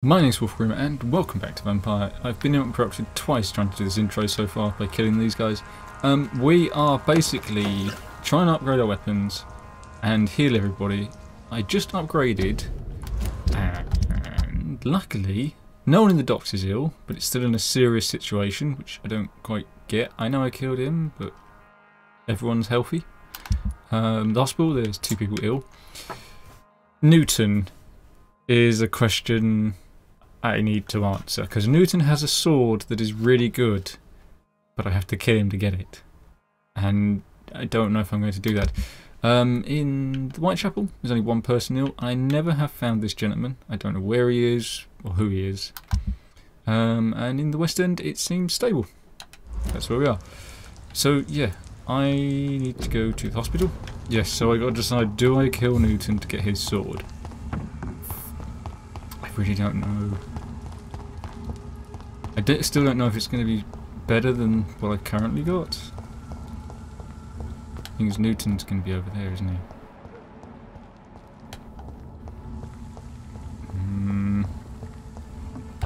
My name's Wartime and welcome back to Vampyr. I've been interrupted twice trying to do this intro so far by killing these guys. We are basically trying to upgrade our weapons and heal everybody. I just upgraded and luckily no one in the docks is ill, but it's still in a serious situation which I don't quite get. I know I killed him, but everyone's healthy. The hospital, there's 2 people ill. Newton is a question I need to answer, because Newton has a sword that is really good, but I have to kill him to get it. And I don't know if I'm going to do that. In the Whitechapel, there's only 1 person ill. I never have found this gentleman. I don't know where he is, or who he is. And in the West End, it seems stable. That's where we are. So, yeah, I need to go to the hospital. Yes, so I got to decide, do I kill Newton to get his sword? I really don't know. I still don't know if it's going to be better than what I currently got. I think Newton's going to be over there, isn't he?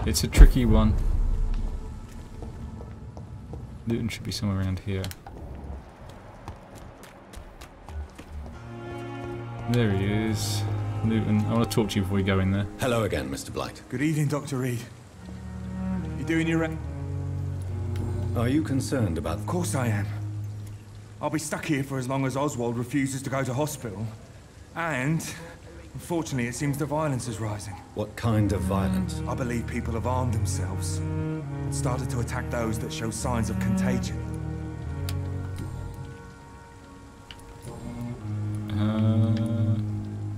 It's a tricky one. Newton should be somewhere around here. There he is. Newton, I want to talk to you before we go in there. Hello again, Mr. Blight. Good evening, Dr. Reed. You doing your... Are you concerned about... Of course I am. I'll be stuck here for as long as Oswald refuses to go to hospital. And, unfortunately, it seems the violence is rising. What kind of violence? I believe people have armed themselves and started to attack those that show signs of contagion.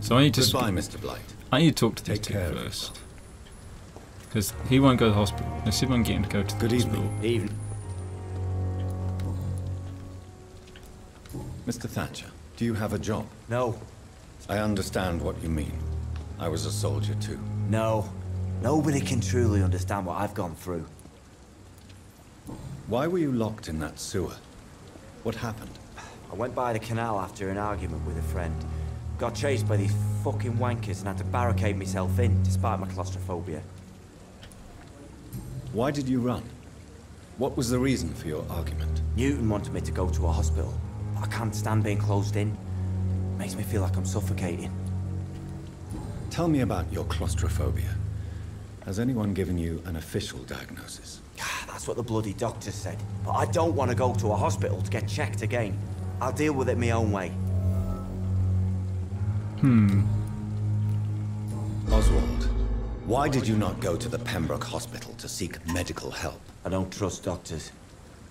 So I need to... Goodbye, Mr. Blight. I need to talk to this Take dude care first. Because he won't go to the hospital. Let's see if I can get him to go to the hospital. Good evening. Mr. Thatcher, do you have a job? No. I understand what you mean. I was a soldier too. No. Nobody can truly understand what I've gone through. Why were you locked in that sewer? What happened? I went by the canal after an argument with a friend. Got chased by these fucking wankers and had to barricade myself in, despite my claustrophobia. Why did you run? What was the reason for your argument? Newton wanted me to go to a hospital. I can't stand being closed in. Makes me feel like I'm suffocating. Tell me about your claustrophobia. Has anyone given you an official diagnosis? That's what the bloody doctor said. But I don't want to go to a hospital to get checked again. I'll deal with it my own way. Oswald, why did you not go to the Pembroke Hospital to seek medical help? I don't trust doctors.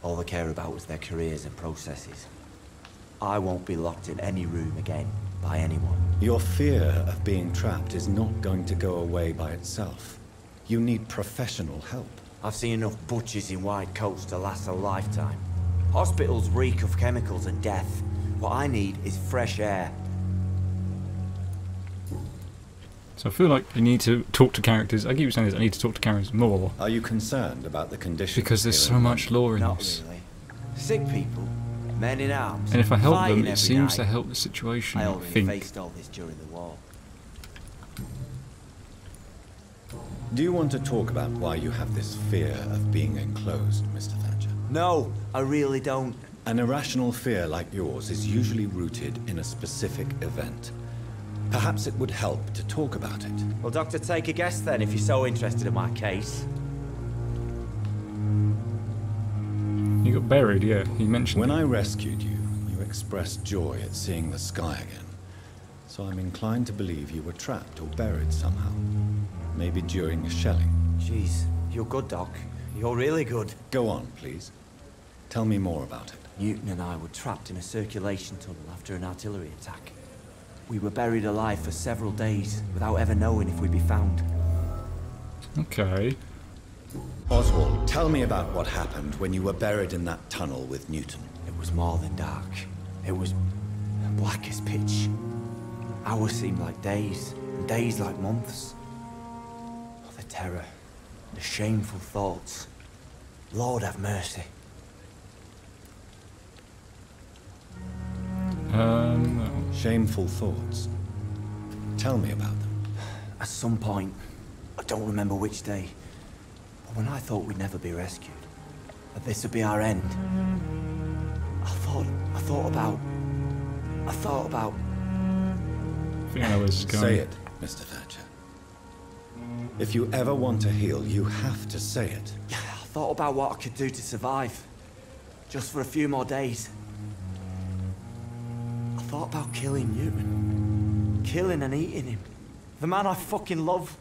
All they care about is their careers and processes. I won't be locked in any room again by anyone. Your fear of being trapped is not going to go away by itself. You need professional help. I've seen enough butchers in white coats to last a lifetime. Hospitals reek of chemicals and death. What I need is fresh air. So I feel like I need to talk to characters. I keep saying this, I need to talk to characters more. Are you concerned about the conditions? Because there's so much lore in Not this. really. Sick people, men in arms. And if I help them, fighting it every seems to night. help the situation, I I already think. faced all this during the war. Do you want to talk about why you have this fear of being enclosed, Mr. Thatcher? No, I really don't. An irrational fear like yours is usually rooted in a specific event. Perhaps it would help to talk about it. Well, Doctor, take a guess then, if you're so interested in my case. You got buried, yeah, he mentioned When it. I rescued you, you expressed joy at seeing the sky again. So I'm inclined to believe you were trapped or buried somehow. Maybe during a shelling. Jeez, you're good, Doc. You're really good. Go on, please. Tell me more about it. Newton and I were trapped in a circulation tunnel after an artillery attack. We were buried alive for several days without ever knowing if we'd be found. Okay. Oswald, tell me about what happened when you were buried in that tunnel with Newton. It was more than dark. It was black as pitch. Hours seemed like days, and days like months. Oh, the terror, the shameful thoughts. Lord have mercy. Shameful thoughts. Tell me about them. At some point, I don't remember which day. But when I thought we'd never be rescued, that this would be our end, I thought about... I think I know where this is going. Say it, Mr. Thatcher. If you ever want to heal, you have to say it. I thought about what I could do to survive. Just for a few more days. I thought about killing Newton. Killing and eating him. The man I fucking love.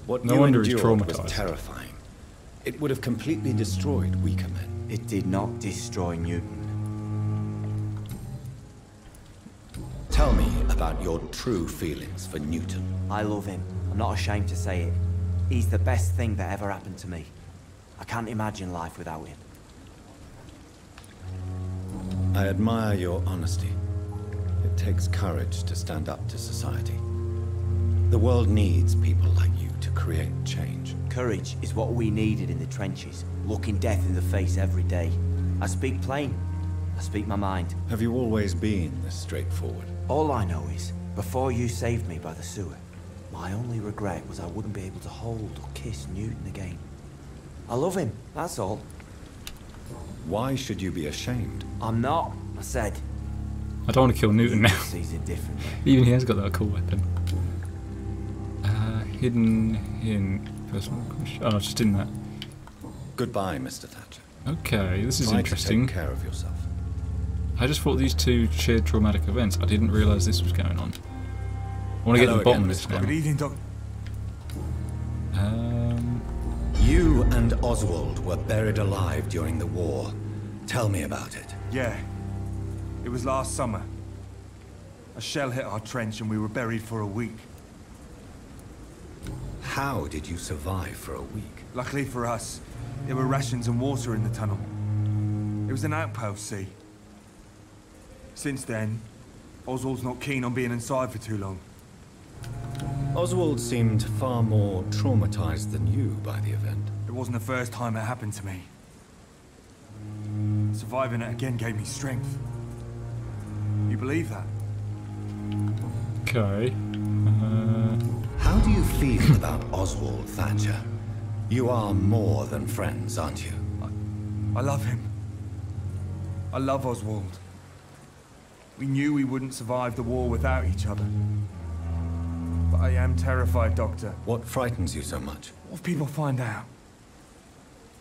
What No you wonder he's endured was traumatized. terrifying. It would have completely destroyed weaker men. It did not destroy Newton. Tell me about your true feelings for Newton. I love him. I'm not ashamed to say it. He's the best thing that ever happened to me. I can't imagine life without him. I admire your honesty. It takes courage to stand up to society. The world needs people like you to create change. Courage is what we needed in the trenches, looking death in the face every day. I speak plain. I speak my mind. Have you always been this straightforward? All I know is, before you saved me by the sewer, my only regret was I wouldn't be able to hold or kiss Newton again. I love him, that's all. Why should you be ashamed? I'm not, I said. I don't want to kill Newton now. Sees it differently. Even he has got that cool weapon. Hidden in personal question. Oh, just in that. Goodbye, Mr. Thatcher. Okay, this is Try interesting. to take care of yourself. I just thought these two shared traumatic events. I didn't realise this was going on. I want to get to the bottom of this now. Good evening, Doc. You and Oswald were buried alive during the war. Tell me about it. Yeah. It was last summer. A shell hit our trench and we were buried for a week. How did you survive for a week? Luckily for us, there were rations and water in the tunnel. It was an outpost, see? Since then, Oswald's not keen on being inside for too long. Oswald seemed far more traumatized than you by the event. It wasn't the first time it happened to me. Surviving it again gave me strength. You believe that? Okay. How do you feel about Oswald, Thatcher? You are more than friends, aren't you? I love him. I love Oswald. We knew we wouldn't survive the war without each other. But I am terrified, Doctor. What frightens you so much? What if people find out?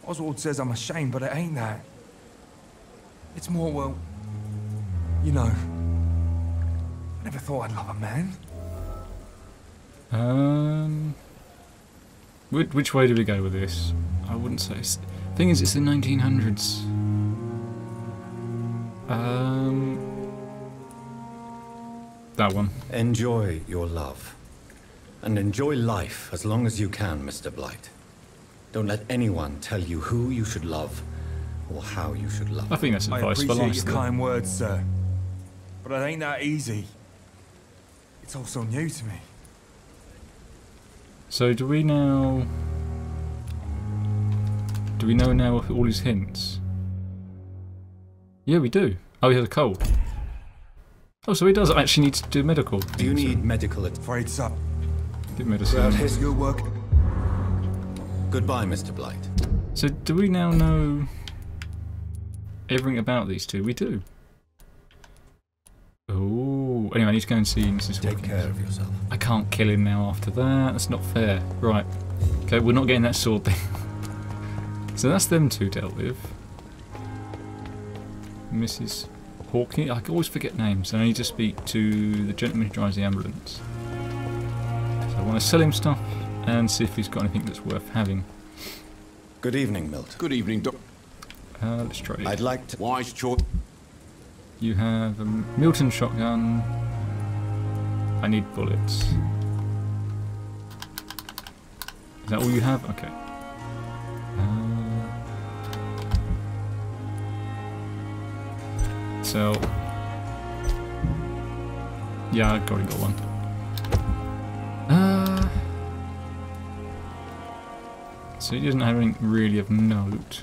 Oswald says I'm ashamed, but it ain't that. It's more, well, you know, I never thought I'd love a man. Which way do we go with this? I wouldn't say. Thing is, it's the 1900s. That one. Enjoy your love. And enjoy life as long as you can, Mr. Blight. Don't let anyone tell you who you should love or how you should love. I think that's I advice for appreciate life. your still. kind words, sir. But it ain't that easy. It's all so new to me. So do we now? Do we know now all his hints? Yeah, we do. Oh, he has a cold. Oh, so he does actually need to do medical. Do you need medical Afraid so. Give medicine. throughout history? Your work. Goodbye, Mr. Blight. So do we now know everything about these two? We do. Oh, anyway, I need to go and see Mrs. Take Hawkins. care of yourself. I can't kill him now after that. That's not fair. Right. Okay, we're not getting that sword thing. So that's them two dealt with. Mrs. Hawkins. I always forget names. I need to speak to the gentleman who drives the ambulance. So I want to sell him stuff and see if he's got anything that's worth having. Good evening, Milton. Good evening, Doc. Let's trade. I'd like to... Wise choice. You have a Milton shotgun. I need bullets. Is that all you have? Okay. So, yeah, I've already got one. So he doesn't have anything really of note.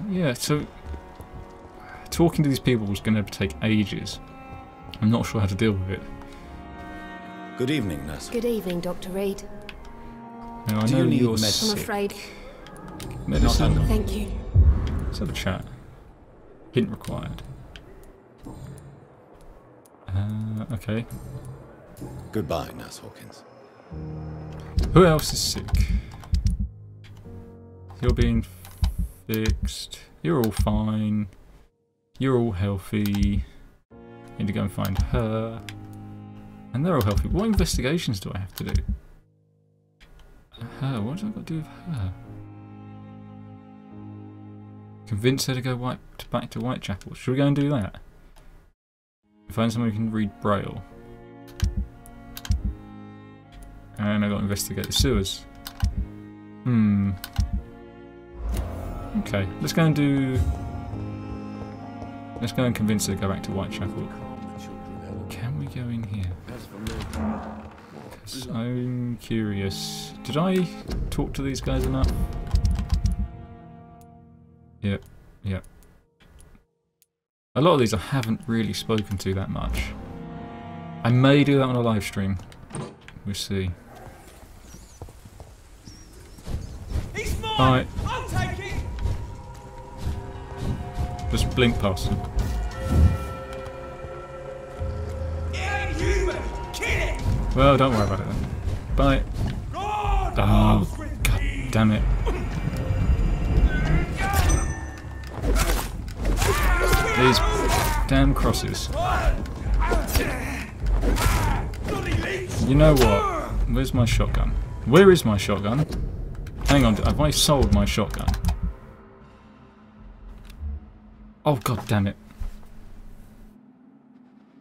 Yeah, so talking to these people was going to take ages. I'm not sure how to deal with it. Good evening, Nurse. Good evening, Dr. Reed. Now, I Do know you need you're med- I'm sick. afraid. Medicine. Thank you. Let's have a chat. Hint required. Okay. Goodbye, Nurse Hawkins. Who else is sick? You're being fixed. You're all fine. You're all healthy. Need to go and find her. And they're all healthy. What investigations do I have to do? Her? What do I got to do with her? Convince her to go back to Whitechapel. Should we go and do that? Find someone who can read Braille. And I got to investigate the sewers. Okay, let's go and do... Let's go and convince her to go back to Whitechapel. Can we go in here? 'Cause I'm curious. Did I talk to these guys enough? Yep, yep. A lot of these I haven't really spoken to that much. I may do that on a live stream. We'll see. He's mine! Alright, I'll take it! just blink past them. It ain't human! Kill it! Well, don't worry about it then. Bye. God! Oh, god damn it. These damn crosses. You know what? Where's my shotgun? Where is my shotgun? Hang on, have I sold my shotgun? Oh god damn it.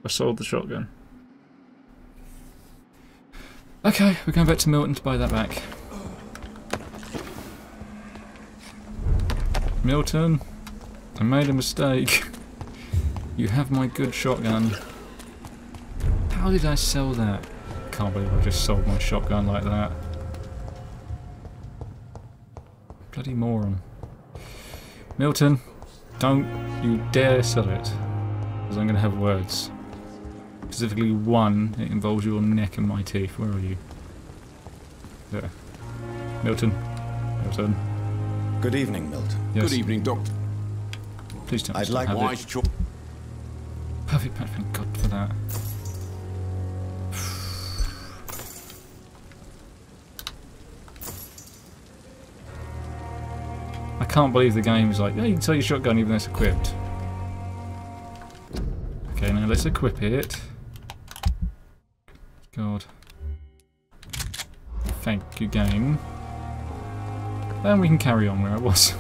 I sold the shotgun. Okay, we're going back to Milton to buy that back. Milton, I made a mistake. You have my good shotgun. How did I sell that? Can't believe I just sold my shotgun like that. Bloody moron. Milton, don't you dare sell it. Because I'm going to have words. Specifically one, it involves your neck and my teeth. Where are you? There. Milton. Milton. Good evening, Milton. Yes. Good evening, Doctor. Please tell me I'd to like have Wise it. choice. Perfect, thank God for that. I can't believe the game is like, yeah, you can sell your shotgun even though it's equipped. Okay, now let's equip it. God. Thank you, game. And we can carry on where I was.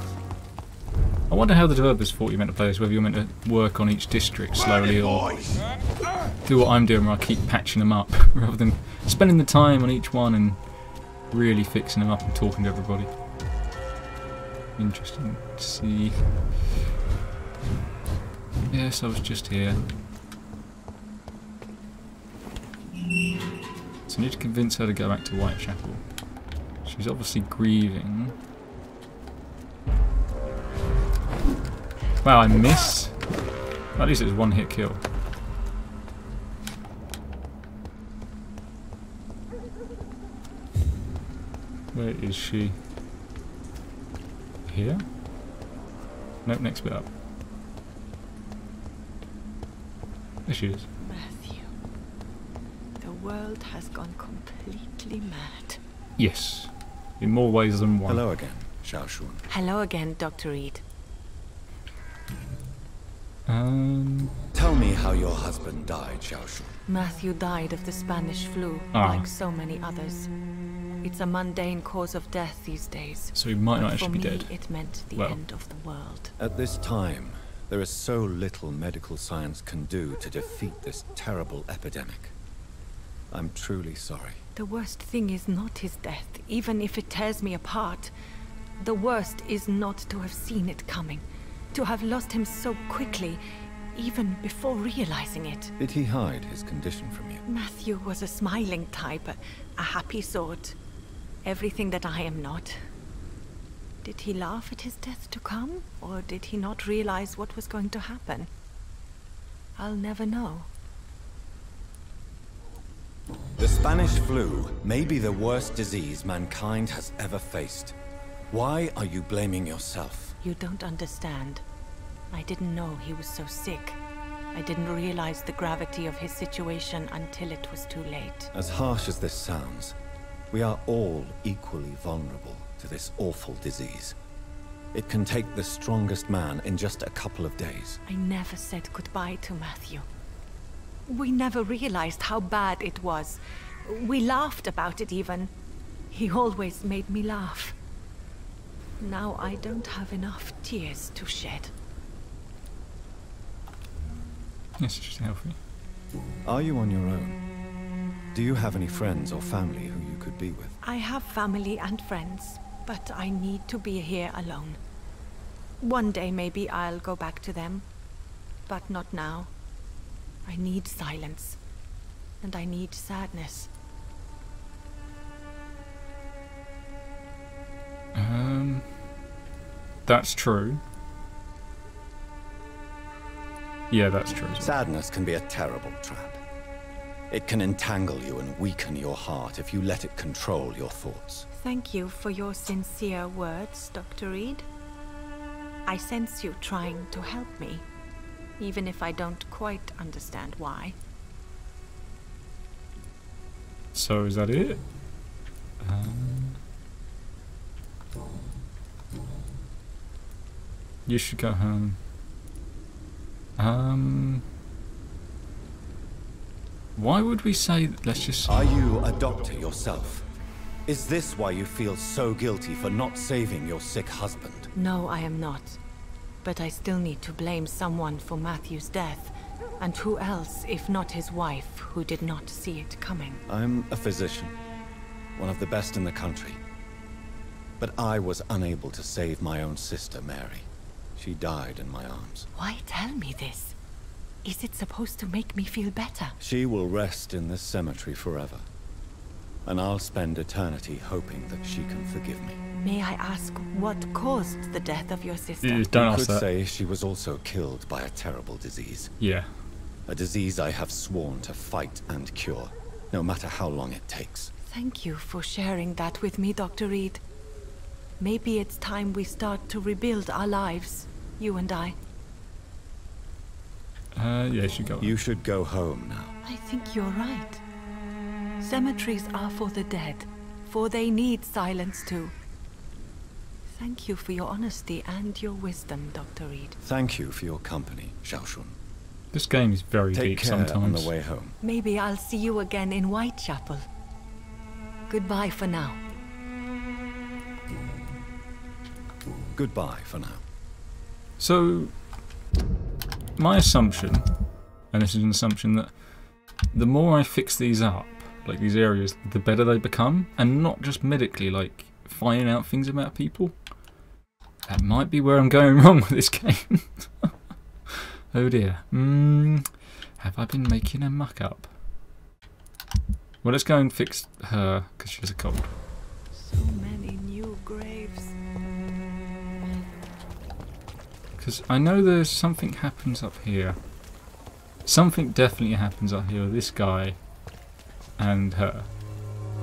I wonder how the developers thought you meant to play this, whether you're meant to work on each district slowly or do what I'm doing where I keep patching them up rather than spending the time on each one and really fixing them up and talking to everybody. Interesting to see. Yes, I was just here. So I need to convince her to go back to Whitechapel. She's obviously grieving. Wow, I missed. At least it was one hit kill. Where is she? Here? Nope, next bit up. There she is. Matthew, the world has gone completely mad. Yes. In more ways than one. Hello again, Xiaoshun. Hello again, Dr. Reed. Tell me how your husband died, Xiaoshun. Matthew died of the Spanish flu, Ah. like so many others. It's a mundane cause of death these days. So he might not But actually be for me, dead. it meant the Well. end of the world. At this time, there is so little medical science can do to defeat this terrible epidemic. I'm truly sorry. The worst thing is not his death, even if it tears me apart. The worst is not to have seen it coming, to have lost him so quickly, even before realizing it. Did he hide his condition from you? Matthew was a smiling type, a happy sort. Everything that I am not. Did he laugh at his death to come, or did he not realize what was going to happen? I'll never know. The Spanish flu may be the worst disease mankind has ever faced. Why are you blaming yourself? You don't understand. I didn't know he was so sick. I didn't realize the gravity of his situation until it was too late. As harsh as this sounds, we are all equally vulnerable to this awful disease. It can take the strongest man in just a couple of days. I never said goodbye to Matthew. We never realized how bad it was. We laughed about it even. He always made me laugh. Now I don't have enough tears to shed. Yes, she's healthy. Are you on your own? Do you have any friends or family who you could be with? I have family and friends, but I need to be here alone. One day maybe I'll go back to them, but not now. I need silence, and I need sadness. That's true. Yeah, that's true. Sadness can be a terrible trap. It can entangle you and weaken your heart if you let it control your thoughts. Thank you for your sincere words, Dr. Reed. I sense you trying to help me, even if I don't quite understand why. So is that it? You should go home. Why would we say, let's just... Are you a doctor yourself? Is this why you feel so guilty for not saving your sick husband? No, I am not. But I still need to blame someone for Matthew's death. And who else, if not his wife, who did not see it coming? I'm a physician, one of the best in the country. But I was unable to save my own sister, Mary. She died in my arms. Why tell me this? Is it supposed to make me feel better? She will rest in this cemetery forever. And I'll spend eternity hoping that she can forgive me. May I ask what caused the death of your sister? Don't You ask could that. say she was also killed by a terrible disease. Yeah. A disease I have sworn to fight and cure, no matter how long it takes. Thank you for sharing that with me, Dr. Reed. Maybe it's time we start to rebuild our lives, you and I. Yeah, you should go. You should go home now. I think you're right. Cemeteries are for the dead, for they need silence too. Thank you for your honesty and your wisdom, Dr. Reed. Thank you for your company, Xiaoshun. This game is very Take deep care sometimes. on the way home. Maybe I'll see you again in Whitechapel. Goodbye for now. Goodbye for now. So, my assumption, and this is an assumption, that the more I fix these up, like these areas, the better they become, and not just medically, like finding out things about people. That might be where I'm going wrong with this game. Oh dear. Have I been making a muck up? Well, let's go and fix her, because she has a cold. So many new graves. Because I know there's something happens up here. Something definitely happens up here with this guy and her.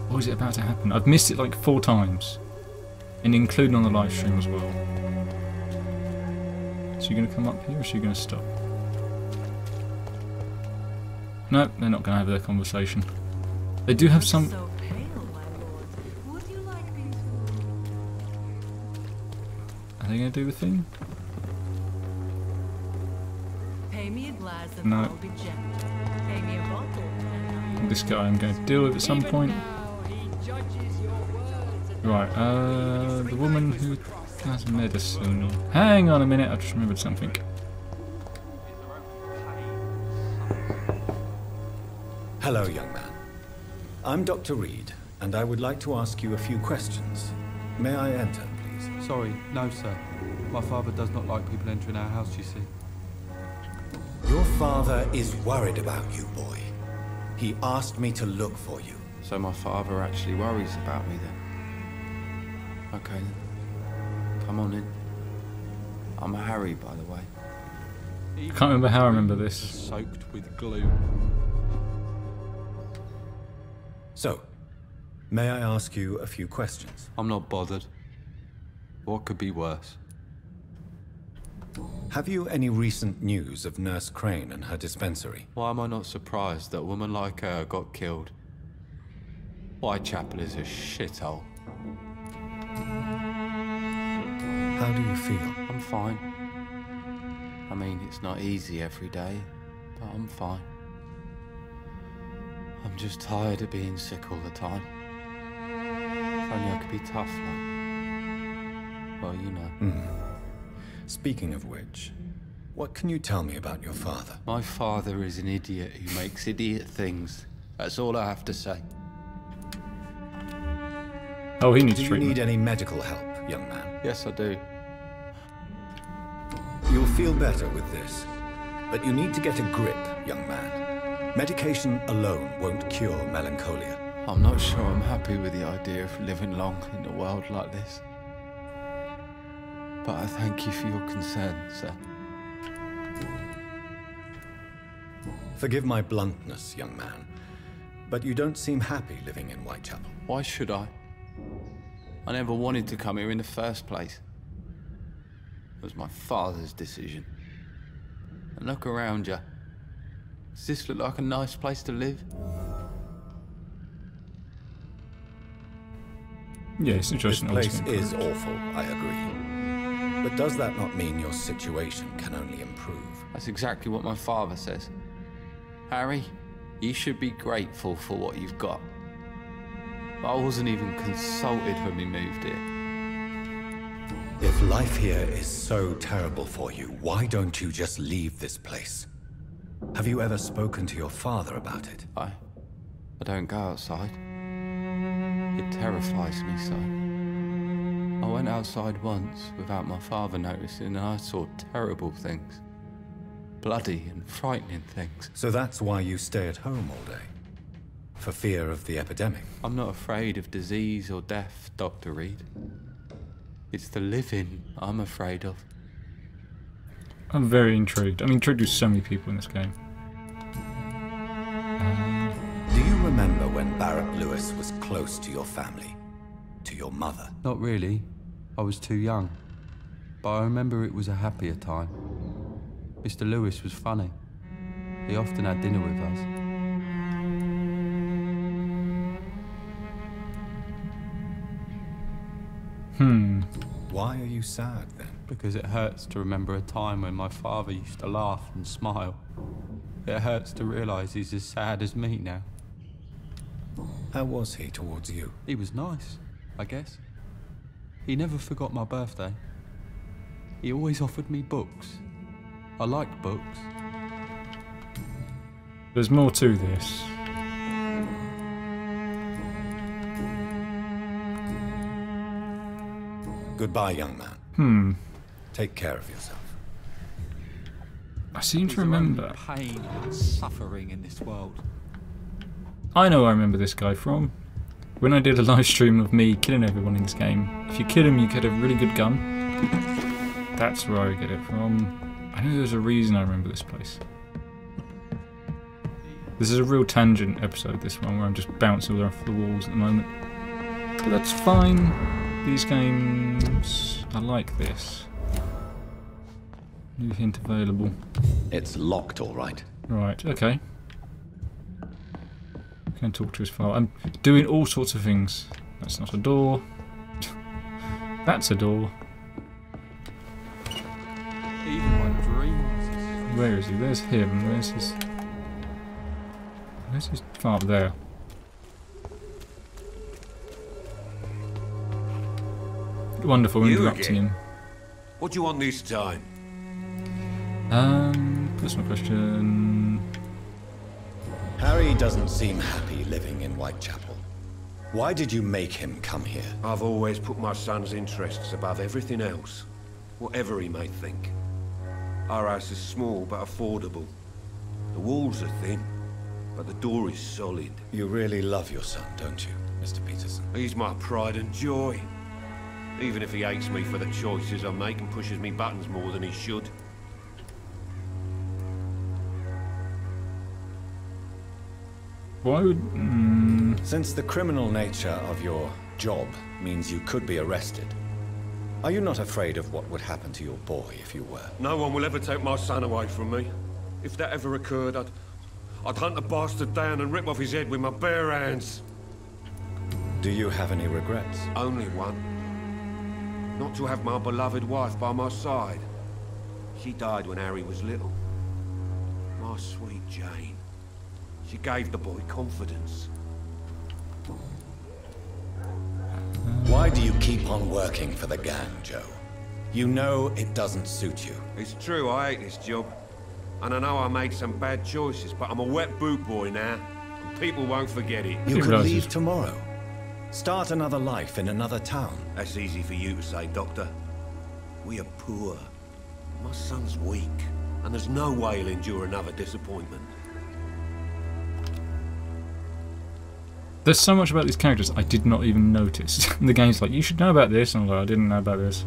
What is it about to happen? I've missed it like 4 times. And including on the live stream as well. Is she going to come up here or is she going to stop? No, they're not going to have their conversation. They do have some... So pale, my lord. Would you like me to... Are they going to do the thing? Pay me a glass and No. I'll be gentle. Pay me a bottle and I'll... This guy I'm going to deal with at some point. Right, the woman who has medicine. Hang on a minute, I just remembered something. Hello, young man. I'm Dr. Reed, and I would like to ask you a few questions. May I enter, please? Sorry, no, sir. My father does not like people entering our house, you see. Your father is worried about you, boy. He asked me to look for you. So my father actually worries about me then? Okay then. Come on in. I'm a Harry, by the way. I can't remember how I remember this. Soaked with glue. So, may I ask you a few questions? I'm not bothered. What could be worse? Have you any recent news of Nurse Crane and her dispensary? Why am I not surprised that a woman like her got killed? Whitechapel is a shithole. How do you feel? I'm fine. I mean, it's not easy every day, but I'm fine. I'm just tired of being sick all the time. If only I could be tough, like... Well, you know. Speaking of which, what can you tell me about your father? My father is an idiot who makes idiot things. That's all I have to say. Oh, he needs Do you treatment. need any medical help, young man? Yes, I do. You'll feel better with this, but you need to get a grip, young man. Medication alone won't cure melancholia. I'm not sure I'm happy with the idea of living long in a world like this. But I thank you for your concern, sir. Forgive my bluntness, young man, but you don't seem happy living in Whitechapel. Why should I? I never wanted to come here in the first place. It was my father's decision. And look around you. Does this look like a nice place to live? Yeah, it's This interesting. place is awful, I agree. But does that not mean your situation can only improve? That's exactly what my father says. Harry, you should be grateful for what you've got. But I wasn't even consulted when we moved here. If life here is so terrible for you, why don't you just leave this place? Have you ever spoken to your father about it? I don't go outside. It terrifies me so. I went outside once without my father noticing and I saw terrible things. Bloody and frightening things. So that's why you stay at home all day? For fear of the epidemic? I'm not afraid of disease or death, Dr. Reed. It's the living I'm afraid of. I'm very intrigued. I'm intrigued with so many people in this game. Do you remember when Barrett Lewis was close to your family? To your mother? Not really. I was too young. But I remember it was a happier time. Mr. Lewis was funny. He often had dinner with us. Why are you sad then? Because it hurts to remember a time when my father used to laugh and smile. It hurts to realise he's as sad as me now. How was he towards you? He was nice, I guess. He never forgot my birthday. He always offered me books. I liked books. There's more to this. Goodbye, young man. Take care of yourself. I seem to remember. Pain and suffering in this world. I know I remember this guy from. When I did a live stream of me killing everyone in this game. If you kill him, you get a really good gun. That's where I get it from. I know there's a reason I remember this place. This is a real tangent episode, this one, where I'm just bouncing off the walls at the moment. But that's fine. These games, I like this. New hint available. It's locked, all right. Right, okay. Can talk to his father. I'm doing all sorts of things. That's not a door. That's a door. Even my dreams. Where is he? There's him. Where's his father? There. Wonderful, You interrupting again? him. What do you want this time? Personal question. Harry doesn't seem happy living in Whitechapel. Why did you make him come here? I've always put my son's interests above everything else, whatever he may think. Our house is small but affordable. The walls are thin, but the door is solid. You really love your son, don't you, Mr. Peterson? He's my pride and joy. Even if he hates me for the choices I make and pushes me buttons more than he should. Why would... Since the criminal nature of your job means you could be arrested, are you not afraid of what would happen to your boy if you were? No one will ever take my son away from me. If that ever occurred, I'd hunt the bastard down and rip off his head with my bare hands. Do you have any regrets? Only one. Not to have my beloved wife by my side. She died when Harry was little. My sweet Jane. She gave the boy confidence. Why do you keep on working for the gang, Joe? You know it doesn't suit you. It's true, I hate this job. And I know I made some bad choices, but I'm a wet boot boy now. And people won't forget it. You could leave tomorrow. Start another life in another town. That's easy for you to say, Doctor. We are poor. My son's weak. And there's no way he'll endure another disappointment. There's so much about these characters I did not even notice. The game's like, you should know about this, and I'm like, I didn't know about this.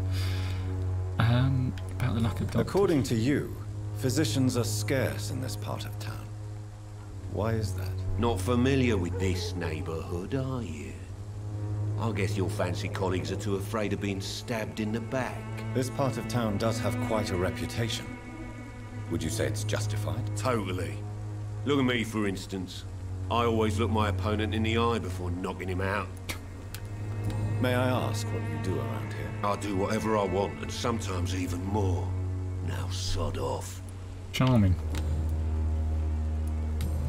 About the lack of doctors. According to you, physicians are scarce in this part of town. Why is that? Not familiar with this neighborhood, are you? I guess your fancy colleagues are too afraid of being stabbed in the back. This part of town does have quite a reputation. Would you say it's justified? Totally. Look at me, for instance. I always look my opponent in the eye before knocking him out. May I ask what you do around here? I do whatever I want, and sometimes even more. Now sod off. Charming.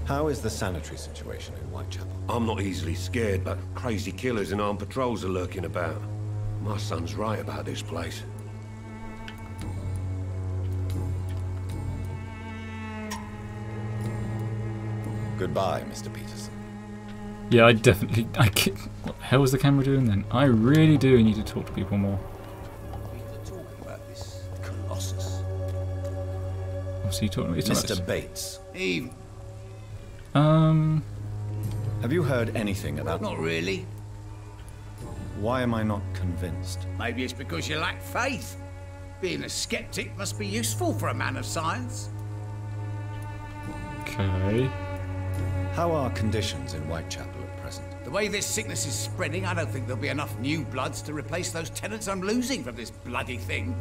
How is the sanitary situation in Whitechapel? I'm not easily scared, but crazy killers and armed patrols are lurking about. My son's right about this place. Goodbye, Mr. Peterson. Yeah, what the hell was the camera doing then? I really do need to talk to people more. Talking about this Colossus. What's he talking about? Mr. Bates. Eve. Have you heard anything about... Not really. Why am I not convinced? Maybe it's because you lack faith. Being a skeptic must be useful for a man of science. Okay. How are conditions in Whitechapel at present? The way this sickness is spreading, I don't think there'll be enough new bloods to replace those tenants I'm losing from this bloody thing.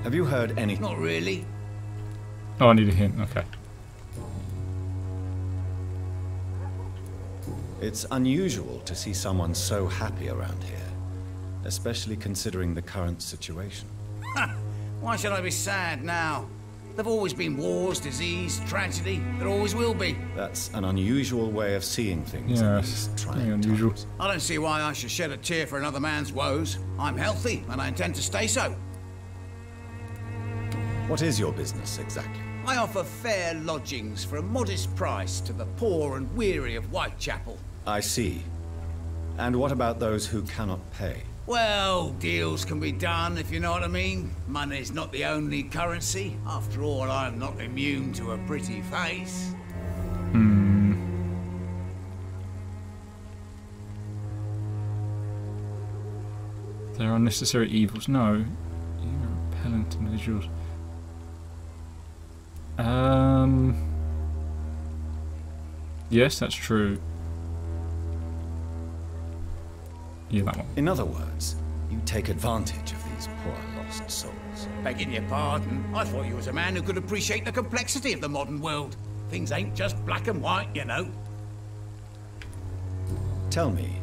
Have you heard any... Not really. Oh, I need a hint. Okay. It's unusual to see someone so happy around here, especially considering the current situation. Why should I be sad now? There've always been wars, disease, tragedy. There always will be. That's an unusual way of seeing things. Yes, very unusual. I don't see why I should shed a tear for another man's woes. I'm healthy, and I intend to stay so. What is your business exactly? I offer fair lodgings for a modest price to the poor and weary of Whitechapel. I see. And what about those who cannot pay? Well, deals can be done, if you know what I mean. Money's not the only currency. After all, I'm not immune to a pretty face. There are unnecessary evils. No. You're repellent individuals. Yes, that's true. Yeah, that one. In other words, you take advantage of these poor lost souls. Begging your pardon, I thought you was a man who could appreciate the complexity of the modern world. Things ain't just black and white, you know. Tell me,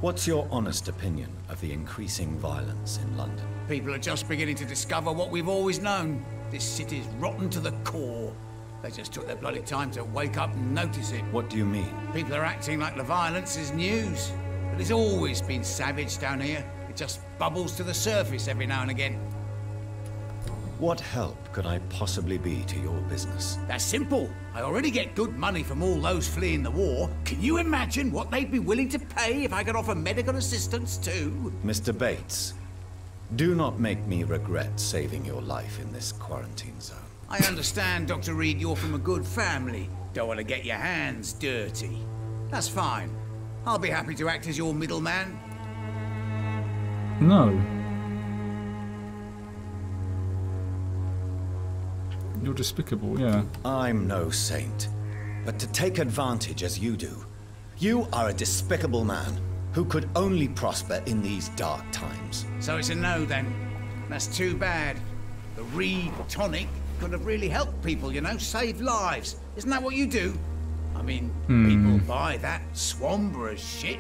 what's your honest opinion of the increasing violence in London? People are just beginning to discover what we've always known. This city's rotten to the core. They just took their bloody time to wake up and notice it. What do you mean? People are acting like the violence is news. But it's always been savage down here. It just bubbles to the surface every now and again. What help could I possibly be to your business? That's simple. I already get good money from all those fleeing the war. Can you imagine what they'd be willing to pay if I could offer medical assistance too? Mr. Bates, do not make me regret saving your life in this quarantine zone. I understand, Dr. Reed, you're from a good family. Don't want to get your hands dirty. That's fine. I'll be happy to act as your middleman. No. You're despicable, yeah. I'm no saint. But to take advantage as you do, you are a despicable man who could only prosper in these dark times. So it's a no then. That's too bad. The Reed tonic could have really helped people, you know, saved lives. Isn't that what you do? I mean, people buy that Swambra shit.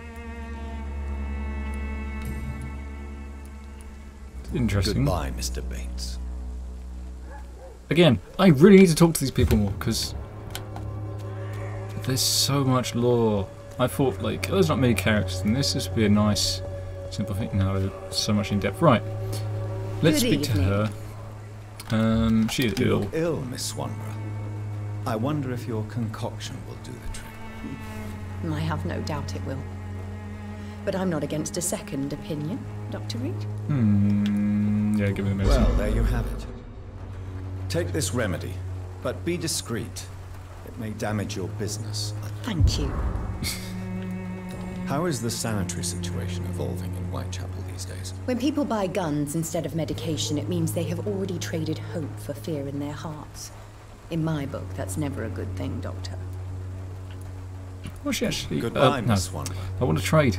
Interesting. Goodbye, Mr. Bates. Again, I really need to talk to these people more, because there's so much lore. I thought, like, oh, there's not many characters in this. This would be a nice, simple thing. No, there's so much in depth. Right. Let's speak to her. She is ill. Ill, Miss Swanborough. I wonder if your concoction will do the trick. I have no doubt it will. But I'm not against a second opinion, Dr. Reed. Yeah, give me the medicine. Well, there you have it. Take this remedy, but be discreet. It may damage your business. Thank you. How is the sanitary situation evolving in Whitechapel these days? When people buy guns instead of medication, it means they have already traded hope for fear in their hearts. In my book, that's never a good thing, Doctor. Well, she actually... Goodbye, no. Miss Swanborough. I want to trade.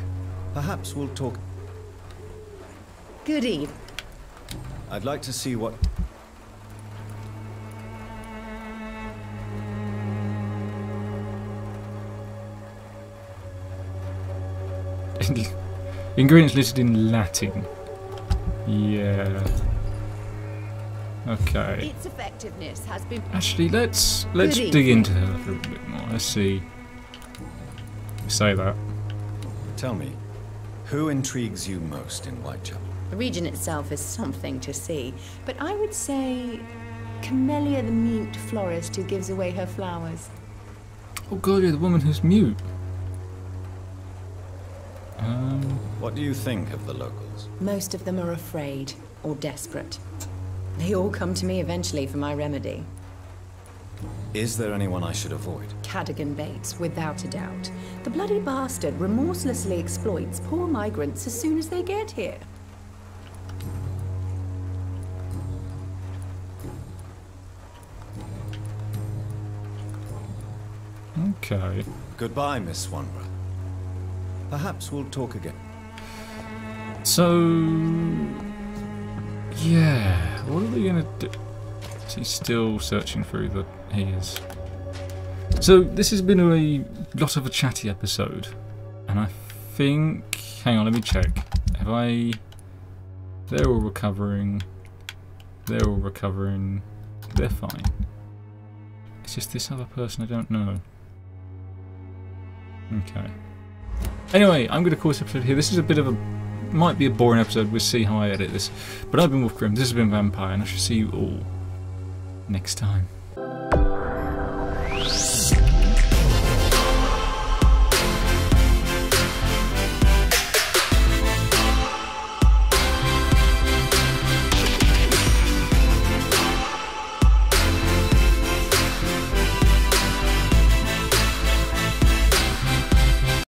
Perhaps we'll talk... Good eve. I'd like to see what... Ingredients listed in Latin. Yeah. Okay. Its effectiveness has been... Actually, let's dig into her for a bit more. Let's see. Say that. Tell me, who intrigues you most in Whitechapel? The region itself is something to see, but I would say Camellia the mute florist who gives away her flowers. Oh god, you're the woman who's mute. What do you think of the locals? Most of them are afraid or desperate. They all come to me eventually for my remedy. Is there anyone I should avoid? Cadogan Bates, without a doubt. The bloody bastard remorselessly exploits poor migrants as soon as they get here. Okay. Goodbye, Miss Swanborough. Perhaps we'll talk again. So... yeah, what are we gonna do? He's still searching through the... he is. So, this has been a lot of a chatty episode. And I think... hang on, let me check. Have I... they're all recovering. They're all recovering. They're fine. It's just this other person I don't know. Okay. Anyway, I'm going to call this episode here. This is a bit of a... might be a boring episode. We'll see how I edit this. But I've been Wolf Grimm. This has been Vampyr, and I shall see you all next time.